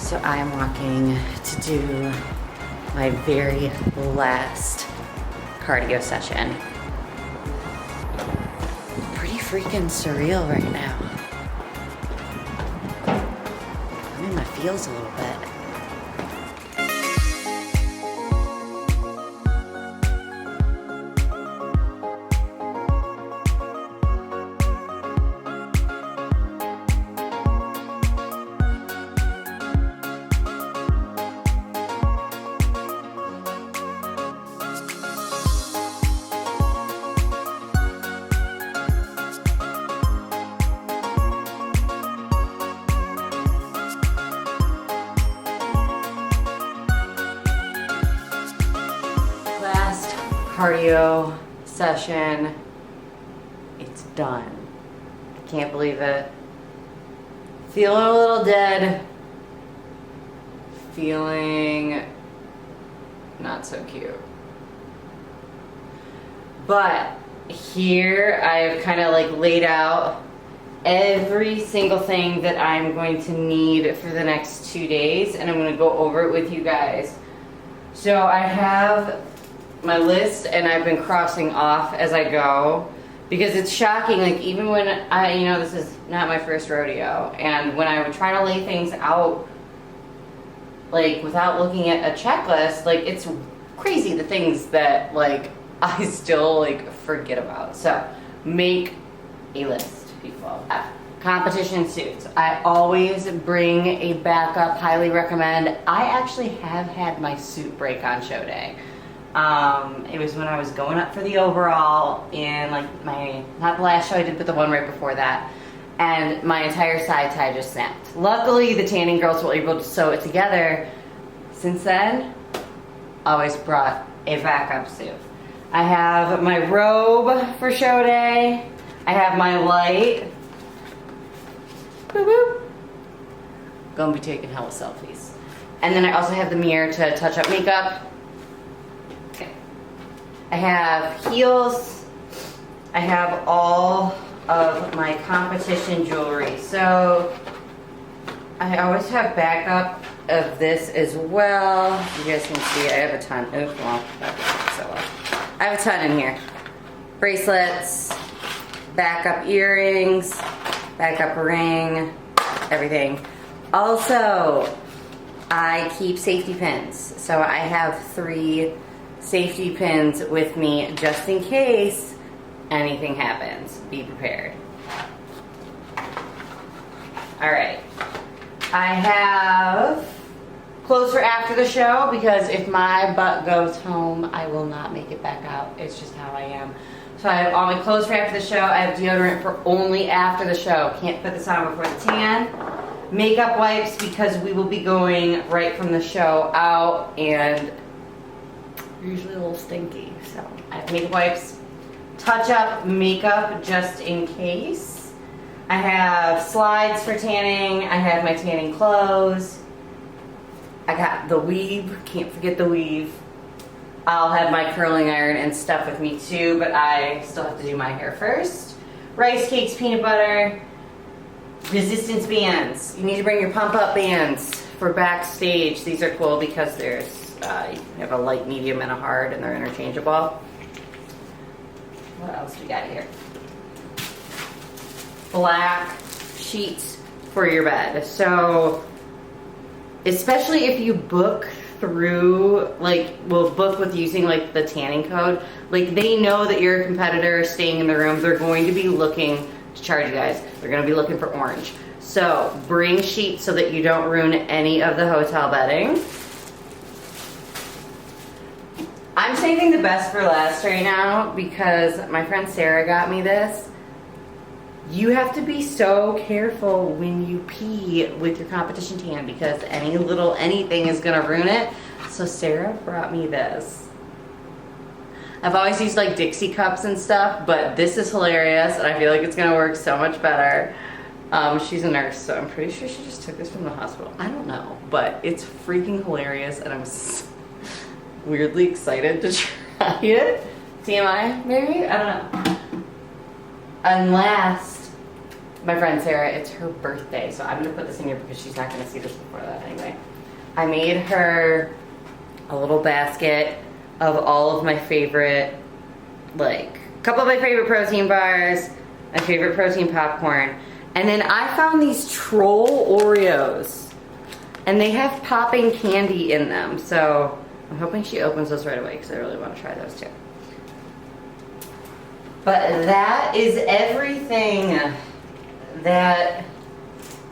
So I am walking to do my very last cardio session. Pretty freaking surreal right now. I'm in my feels a little bit. Last cardio session, it's done. I can't believe it. Feeling a little dead. Feeling not so cute. But here I've kind of like laid out every single thing that I'm going to need for the next 2 days, and I'm going to go over it with you guys. So I have my list and I've been crossing off as I go, because it's shocking, like even when this is not my first rodeo, and when I would try to lay things out like without looking at a checklist, like it's crazy the things that like I still like forget about. So make a list, people. Competition suits. I always bring a backup, highly recommend. I actually have had my suit break on show day. It was when I was going up for the overall in like not the last show I did, but the one right before that. And my entire side tie just snapped. Luckily, the tanning girls were able to sew it together. Since then, always brought a backup suit. I have my robe for show day. I have my light. Boop, boop. Gonna be taking hella selfies. And then I also have the mirror to touch up makeup. I have heels. I have all of my competition jewelry. So I always have backup of this as well. You guys can see I have a ton. Oops, well, that doesn't work so well. I have a ton in here. Bracelets, backup earrings, backup ring, everything. Also, I keep safety pins. So I have 3 safety pins with me just in case anything happens. Be prepared. All right. I have clothes for after the show, because if my butt goes home, I will not make it back out. It's just how I am. So I have all my clothes for after the show. I have deodorant for only after the show. Can't put this on before the tan. Makeup wipes, because we will be going right from the show out, and usually a little stinky. So I have makeup wipes. Touch up makeup just in case. I have slides for tanning. I have my tanning clothes. I got the weave. Can't forget the weave. I'll have my curling iron and stuff with me too, but I still have to do my hair first. Rice cakes, peanut butter, resistance bands. You need to bring your pump up bands for backstage. These are cool because there's you have a light, medium, and a hard, and they're interchangeable. What else do we got here? Black sheets for your bed. So, especially if you book through, like, will book with using like the tanning code, like they know that you're a competitor staying in the room. They're going to be looking to charge you guys. They're going to be looking for orange. So bring sheets so that you don't ruin any of the hotel bedding. I'm saving the best for last right now because my friend Sarah got me this. You have to be so careful when you pee with your competition tan, because any little anything is gonna ruin it. So Sarah brought me this. I've always used like Dixie cups and stuff, but this is hilarious and I feel like it's gonna work so much better. She's a nurse, so I'm pretty sure she just took this from the hospital. I don't know, but it's freaking hilarious and I'm weirdly excited to try it. TMI, maybe? I don't know. And last my friend Sarah, it's her birthday, so I'm gonna put this in here because she's not gonna see this before that anyway. I made her a little basket of all of my favorite, like, a couple of my favorite protein bars, my favorite protein popcorn, and then I found these Troll Oreos, and they have popping candy in them, so I'm hoping she opens those right away because I really want to try those too. But that is everything that,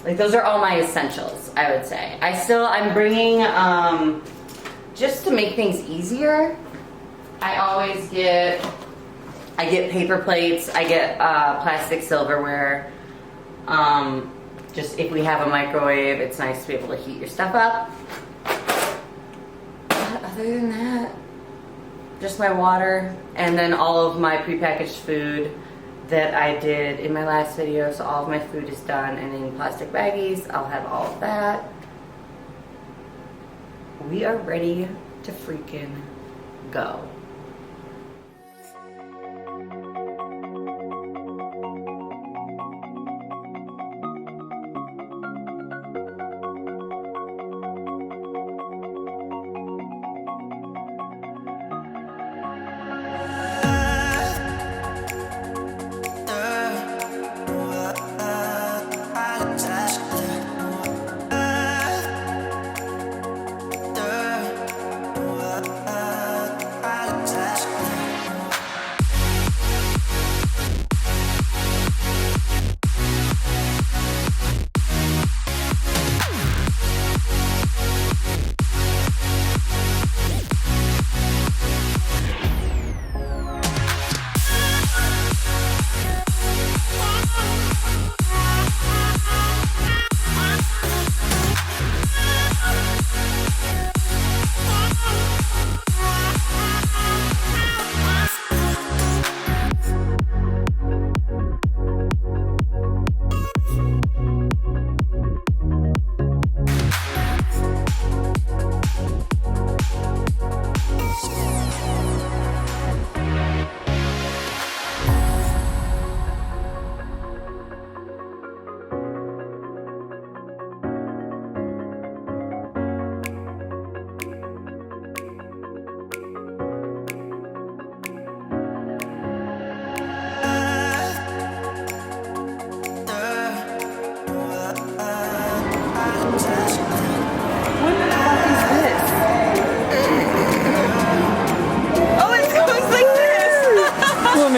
like, those are all my essentials, I would say. I'm bringing, just to make things easier, I get paper plates, I get plastic silverware. Just if we have a microwave, it's nice to be able to heat your stuff up. But other than that, just my water, and then all of my prepackaged food that I did in my last video. So all of my food is done and in plastic baggies. I'll have all of that. We are ready to freaking go.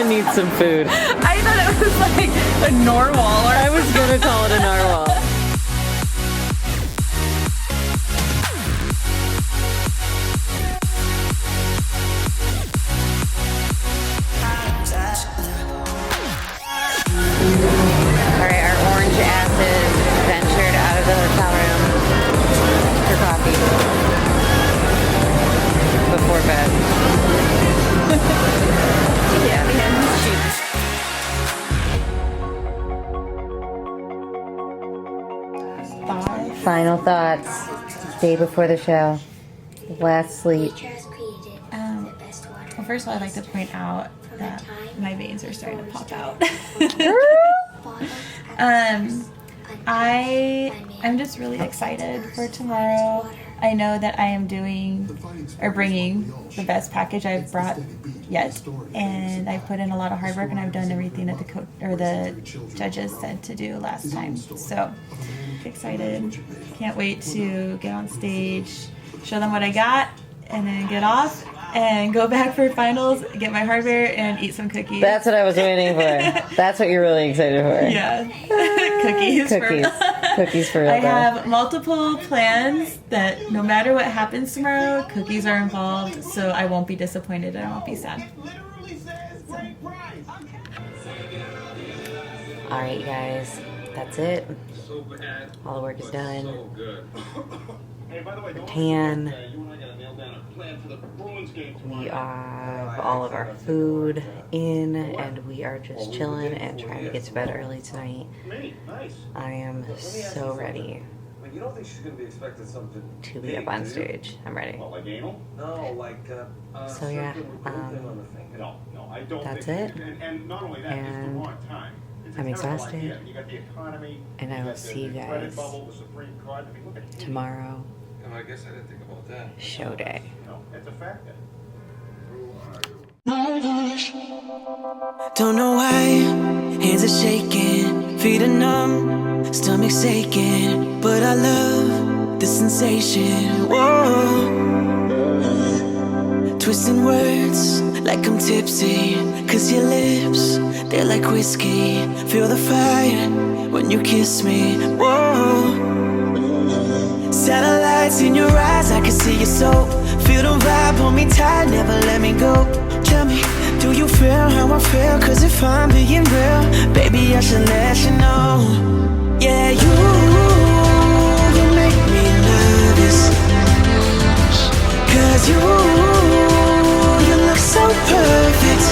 Needs some food. I thought it was like a narwhal, or I was gonna call it a narwhal. Alright, our orange asses ventured out of the hotel room for coffee before bed. Yeah, final thoughts. Day before the show. Last sleep. Well, first of all, I'd like to point out that my veins are starting to pop out. I'm just really excited for tomorrow. I know that I am bringing the best package I've brought yet, and I've put in a lot of hard work, and I've done everything that the judges said to do last time. So excited! Can't wait to get on stage, show them what I got, and then get off and go back for finals, get my hardware, and eat some cookies. That's what I was waiting for. That's what you're really excited for. Yeah, cookies. Cookies for real. I have multiple plans that no matter what happens tomorrow, cookies are involved, so I won't be disappointed and I won't be sad. All right, you guys, that's it. All the work is done. The tan. We have all of our food in, and we are just chilling and trying to get to bed early tonight. I am so ready You don't think she's going to be expecting something to be up on stage. I'm ready. Well, like anal? No, like so yeah, no, I don't that's think it. And not only that, it's the wrong time. I'm exhausted, and I will see you guys tomorrow. And I guess I didn't think about that. Show day. It's a fact. Don't know why, hands are shaking, feet are numb, stomach aching, but I love the sensation. Whoa, twisting words like I'm tipsy, 'cause your lips, they're like whiskey. Feel the fire when you kiss me. Whoa, satellites in your eyes, I can see your soul. Feel the vibe, hold me tight, never let me go. Tell me, do you feel how I feel? 'Cause if I'm being real, baby, I should let you know. Yeah, you make me nervous, 'cause you look so perfect.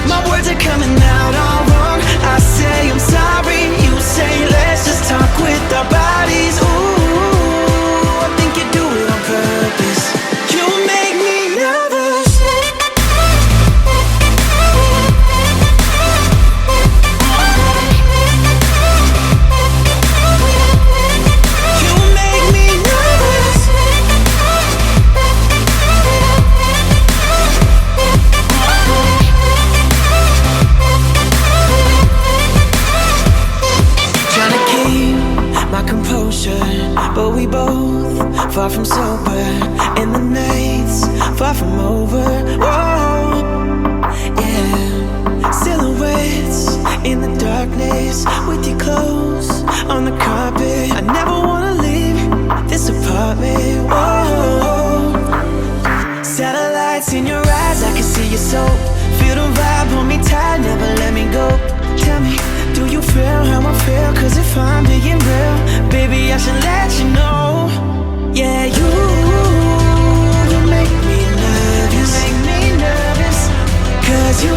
My words are coming out all wrong. I say I'm sorry, you say let's just talk with our bodies. Ooh, I think you do it on purpose. You make me nervous. You make me nervous. Trying to keep my composure, but we both far from sober, and the nights far from over. Whoa, yeah, silhouettes in the darkness with your clothes on the carpet. I never wanna leave this apartment. Whoa, satellites in your eyes, I can see your soul. Feel the vibe, hold me tight, never let me go. Tell me, do you feel how I feel? 'Cause if I'm being real, baby, I should let you know. Yeah, you make me nervous. You make me nervous, 'cause you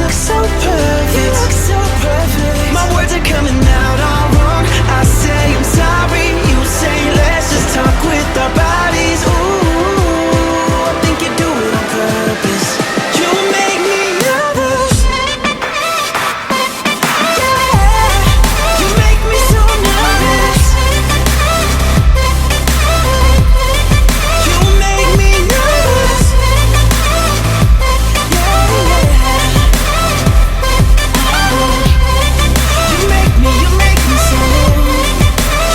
look so perfect. You look so perfect. My words are coming out all wrong. I say I'm sorry, you say let's just talk with our bodies. Ooh, I think you do it on purpose. You make me nervous. Yeah, you make me so nervous. You make me nervous. Yeah, you make me so.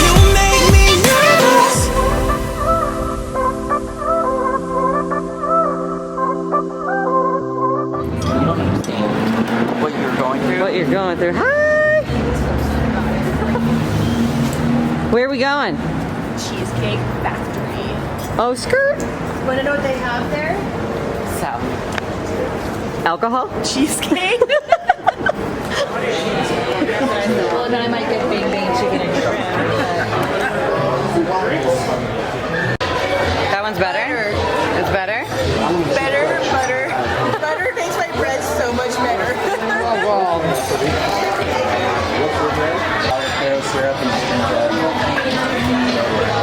You make me nervous. What you're going through? What you're going through. Hi! Where are we going? Cheesecake Factory. Oh, skirt. Want to know what they have there? So, alcohol? Cheesecake. Well, then I might get Bang Bang chicken and shrimp. That one's better? It's better? Better, butter. Butter makes my bread so much better.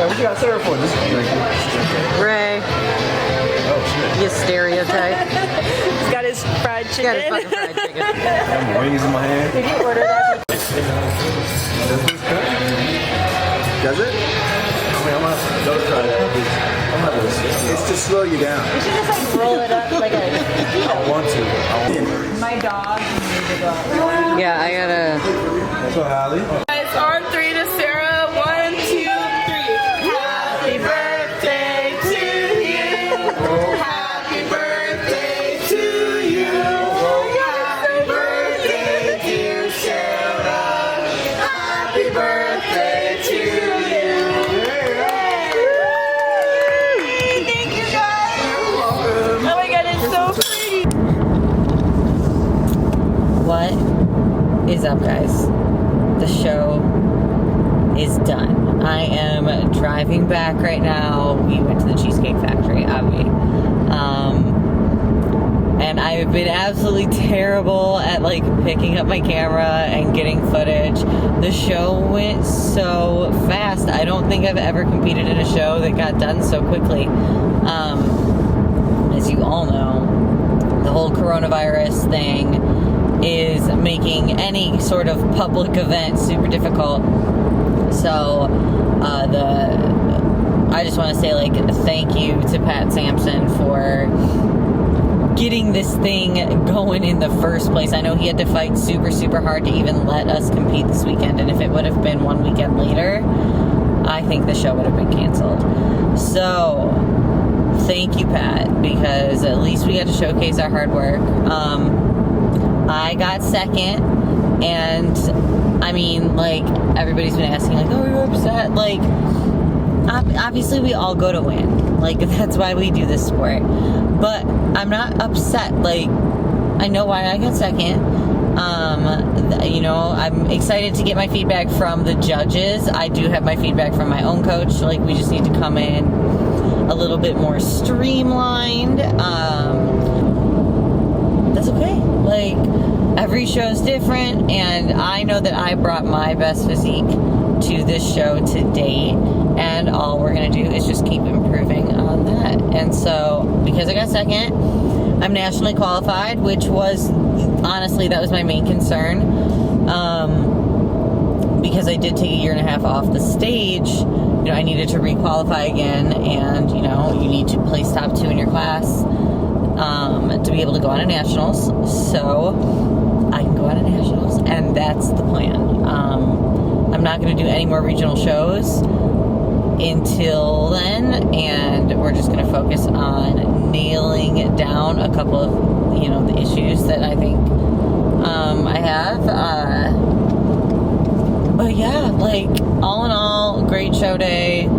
What you got syrup for? This is Ray. You stereotype. He's got his fried Got his chicken. fucking fried chicken. wings in my hand. Did you order that? Does it? I mean, I'm gonna go try that. I'm gonna It's to slow you down. You should just like roll it up like a. I want to. My dog needs to go. Yeah, I gotta. That's what, Hallie? It's on 3 to Sarah. 1, 2, 3. Happy birthday to you. Happy birthday to you. Happy birthday, dear Sarah. Happy birthday to you. Thank you guys. Oh my god, it's so pretty. What is up, guys? The show is done. I am driving back right now. We went to the Cheesecake Factory, Avi. And I've been absolutely terrible at like picking up my camera and getting footage. The show went so fast. I don't think I've ever competed in a show that got done so quickly. As you all know, the whole coronavirus thing is making any sort of public event super difficult. So I just want to say, like, thank you to Pat Sampson for getting this thing going in the first place. I know he had to fight super, super hard to even let us compete this weekend, and if it would have been one weekend later, I think the show would have been canceled. So, thank you, Pat, because at least we got to showcase our hard work. I got second, and I mean, like, everybody's been asking, like, oh, you're upset. Like, obviously we all go to win. Like, that's why we do this sport. But I'm not upset. Like, I know why I got second. You know, I'm excited to get my feedback from the judges. I do have my feedback from my own coach. Like, we just need to come in a little bit more streamlined. That's okay. Like, every show is different, and I know that I brought my best physique to this show to date, and all we're going to do is just keep improving on that. And so, because I got second, I'm nationally qualified, which was, honestly, that was my main concern, because I did take a year and a half off the stage. You know, I needed to re-qualify again, and, you know, you need to place top 2 in your class to be able to go on to nationals. So I can go on to nationals, and that's the plan. I'm not going to do any more regional shows until then, and we're just going to focus on nailing down a couple of, you know, the issues that I think I have. But yeah, like, all in all, great show day.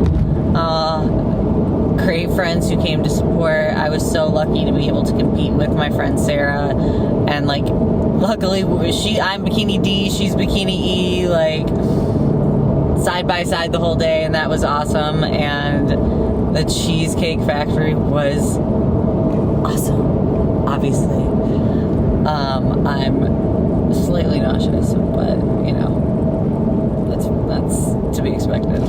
Great friends who came to support. I was so lucky to be able to compete with my friend Sarah, and, like, luckily I'm Bikini D, she's Bikini E, like, side by side the whole day, and that was awesome. And the Cheesecake Factory was awesome, obviously. I'm slightly nauseous, but, you know, that's to be expected.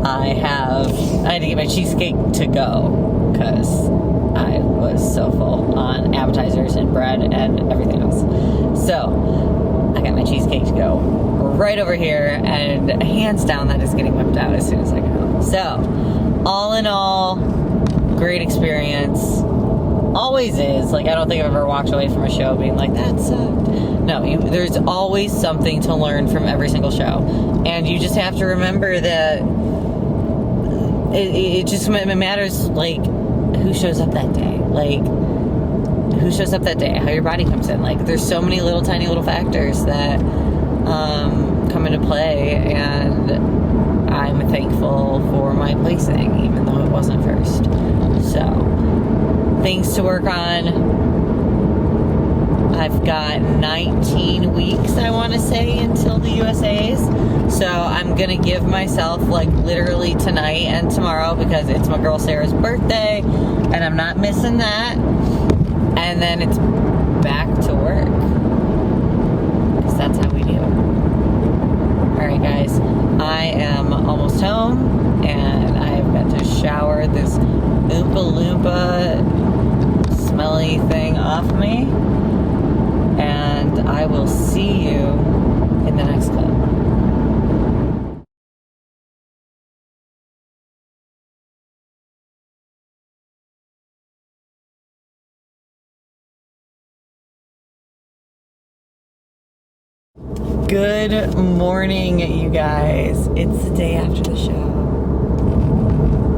I had to get my cheesecake to go because I was so full on appetizers and bread and everything else. So I got my cheesecake to go right over here, and hands down that is getting whipped out as soon as I get home. So all in all, great experience. Always is. Like, I don't think I've ever walked away from a show being like, that sucked. No, there's always something to learn from every single show, and you just have to remember that it just matters, like, who shows up that day, like, who shows up that day, how your body comes in. Like, there's so many little tiny little factors that come into play, and I'm thankful for my placing, even though it wasn't first. So, things to work on. I've got 19 weeks, I want to say, until the USA's. So I'm going to give myself, like, literally tonight and tomorrow, because it's my girl Sarah's birthday, and I'm not missing that. And then it's back to work, because that's how we do. Alright, guys. I am almost home, and I've got to shower this Oompa Loompa smelly thing off me. And I will see you in the next clip. Good morning, you guys. It's the day after the show.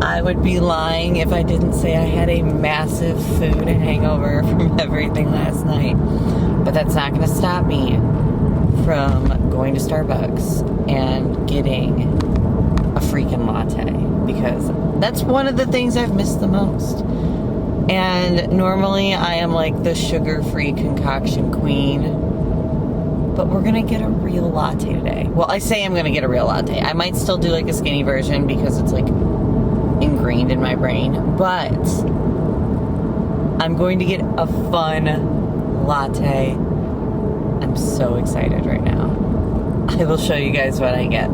I would be lying if I didn't say I had a massive food hangover from everything last night. But that's not going to stop me from going to Starbucks and getting a freaking latte, because that's one of the things I've missed the most. And normally I am like the sugar-free concoction queen, but we're going to get a real latte today. Well, I say I'm going to get a real latte. I might still do like a skinny version because it's like ingrained in my brain, but I'm going to get a fun latte. I'm so excited right now. I will show you guys what I get.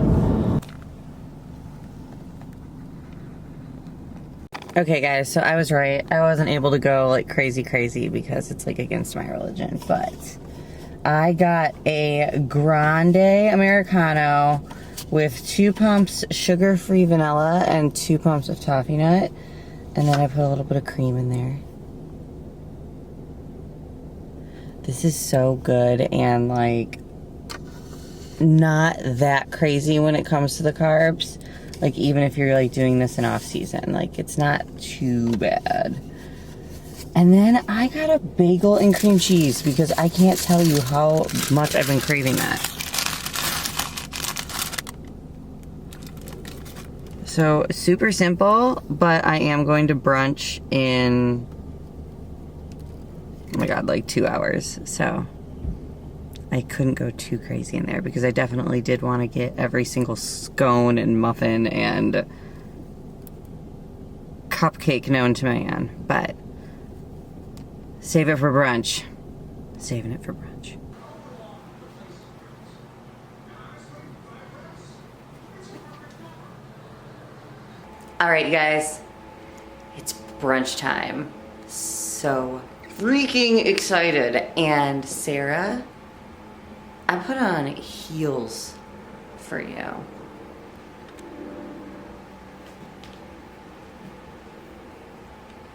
Okay, guys, so I was right. I wasn't able to go like crazy because it's like against my religion, but I got a grande Americano with 2 pumps sugar-free vanilla and 2 pumps of toffee nut. And then I put a little bit of cream in there. This is so good and like not that crazy when it comes to the carbs. Like even if you're like doing this in off season, like it's not too bad. And then I got a bagel and cream cheese because I can't tell you how much I've been craving that. So super simple, but I am going to brunch in, oh my God, like 2 hours. So I couldn't go too crazy in there because I definitely did want to get every single scone and muffin and cupcake known to man, but save it for brunch. Saving it for brunch. All right, you guys, it's brunch time. So freaking excited. And Sarah, I put on heels for you.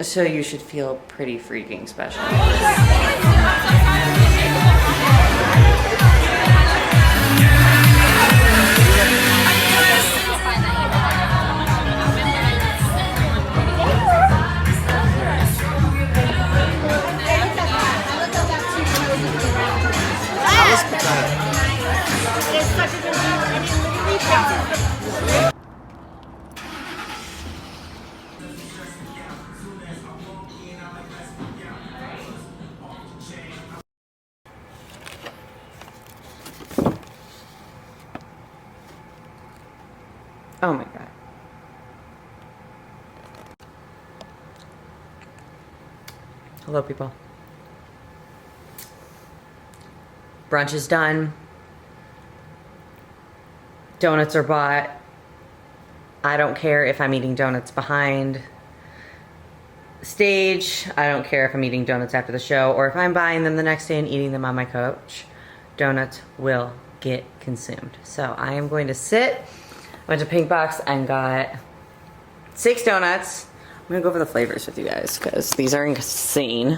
So you should feel pretty freaking special. Oh my God. Hello, people. Brunch is done. Donuts are bought. I don't care if I'm eating donuts behind stage. I don't care if I'm eating donuts after the show or if I'm buying them the next day and eating them on my couch. Donuts will get consumed. So I am going to sit. I went to Pink Box and got 6 donuts. I'm gonna go over the flavors with you guys because these are insane.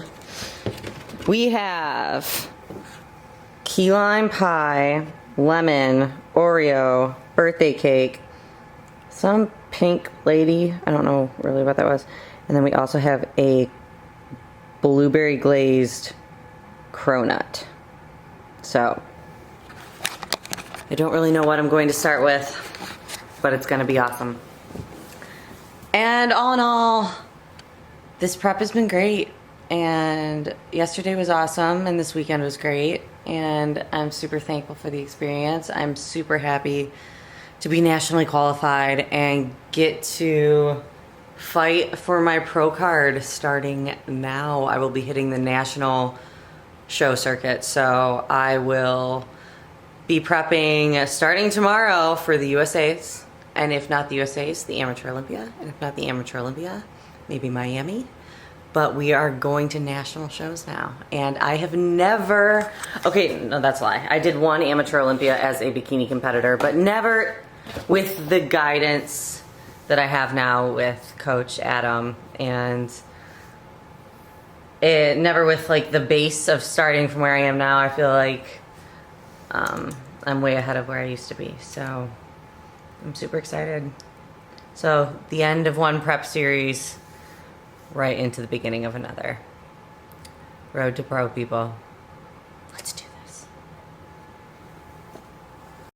We have key lime pie, lemon, Oreo, birthday cake, some pink lady, I don't know really what that was. And then we also have a blueberry glazed cronut. So I don't really know what I'm going to start with, but it's gonna be awesome. And all in all, this prep has been great. And yesterday was awesome, and this weekend was great. And I'm super thankful for the experience. I'm super happy to be nationally qualified and get to fight for my pro card starting now. I will be hitting the national show circuit, so I will be prepping starting tomorrow for the USA's. And if not the USA's, the Amateur Olympia. And if not the Amateur Olympia, maybe Miami. But we are going to national shows now. And I have never, okay, no, that's a lie. I did one Amateur Olympia as a bikini competitor, but never with the guidance that I have now with Coach Adam. And it never with like the base of starting from where I am now. I feel like I'm way ahead of where I used to be. So I'm super excited. So the end of one prep series, right into the beginning of another. Road to pro, people.